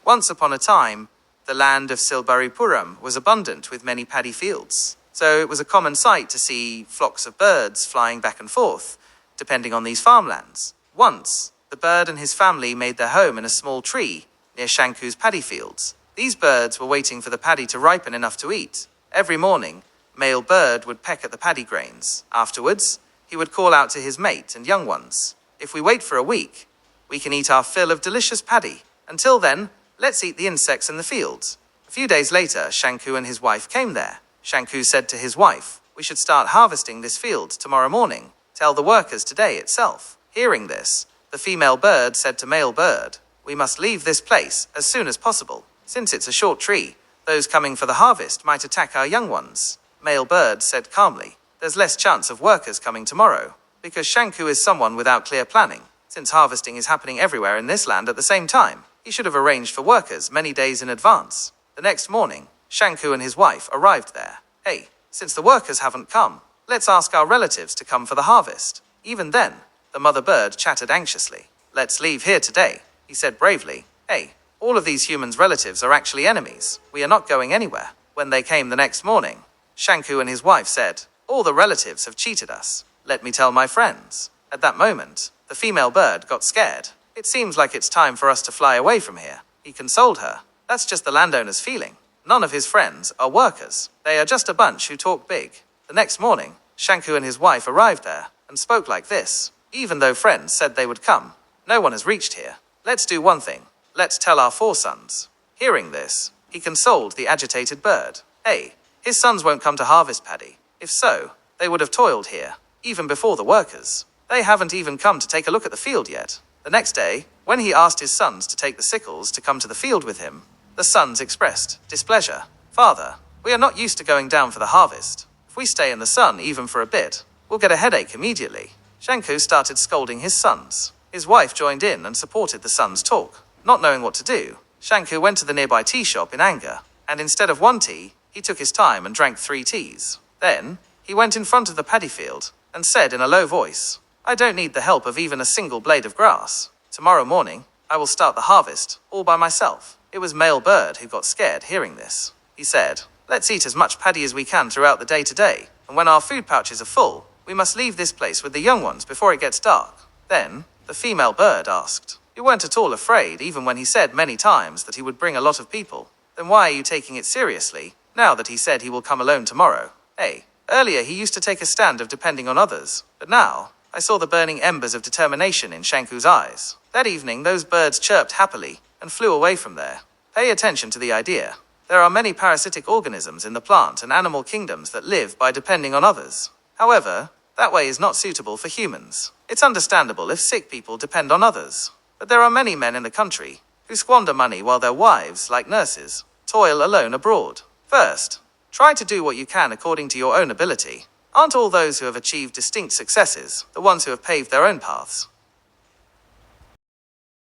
Once upon a time, the land of Silbaripuram was abundant with many paddy fields, so it was a common sight to see flocks of birds flying back and forth, depending on these farmlands. Once, the bird and his family made their home in a small tree near Shanku's paddy fields. These birds were waiting for the paddy to ripen enough to eat. Every morning, male bird would peck at the paddy grains. Afterwards, he would call out to his mate and young ones, "If we wait for a week, we can eat our fill of delicious paddy. Until then, let's eat the insects in the fields." A few days later, Shanku and his wife came there. Shanku said to his wife, "We should start harvesting this field tomorrow morning. Tell the workers today itself." Hearing this, the female bird said to male bird, "We must leave this place as soon as possible. Since it's a short tree, those coming for the harvest might attack our young ones." Male bird said calmly, "There's less chance of workers coming tomorrow, because Shanku is someone without clear planning. Since harvesting is happening everywhere in this land at the same time, he should have arranged for workers many days in advance." The next morning, Shanku and his wife arrived there. "Hey, since the workers haven't come, let's ask our relatives to come for the harvest." Even then, the mother bird chattered anxiously. "Let's leave here today," he said bravely. "Hey, all of these humans' relatives are actually enemies. We are not going anywhere." When they came the next morning, Shanku and his wife said, "All the relatives have cheated us. Let me tell my friends." At that moment, the female bird got scared. "It seems like it's time for us to fly away from here." He consoled her. "That's just the landowner's feeling. None of his friends are workers. They are just a bunch who talk big." The next morning, Shanku and his wife arrived there and spoke like this. "Even though friends said they would come, no one has reached here. Let's do one thing. Let's tell our 4 sons." Hearing this, he consoled the agitated bird. "Hey, his sons won't come to harvest paddy. If so, they would have toiled here, even before the workers. They haven't even come to take a look at the field yet." The next day, when he asked his sons to take the sickles to come to the field with him, the sons expressed displeasure. "Father, we are not used to going down for the harvest. If we stay in the sun even for a bit, we'll get a headache immediately." Shanku started scolding his sons. His wife joined in and supported the sons' talk. Not knowing what to do, Shanku went to the nearby tea shop in anger, and instead of 1 tea, he took his time and drank 3 teas. Then, he went in front of the paddy field and said in a low voice, "I don't need the help of even a single blade of grass. Tomorrow morning, I will start the harvest all by myself." It was male bird who got scared hearing this. He said, "Let's eat as much paddy as we can throughout the day today, and when our food pouches are full, we must leave this place with the young ones before it gets dark." Then, the female bird asked, "You weren't at all afraid even when he said many times that he would bring a lot of people. Then why are you taking it seriously, now that he said he will come alone tomorrow?" "Hey, earlier he used to take a stand of depending on others, but now, I saw the burning embers of determination in Shanku's eyes." That evening those birds chirped happily and flew away from there. Pay attention to the idea. There are many parasitic organisms in the plant and animal kingdoms that live by depending on others. However, that way is not suitable for humans. It's understandable if sick people depend on others. But there are many men in the country who squander money while their wives, like nurses, toil alone abroad. First, try to do what you can according to your own ability. Aren't all those who have achieved distinct successes the ones who have paved their own paths?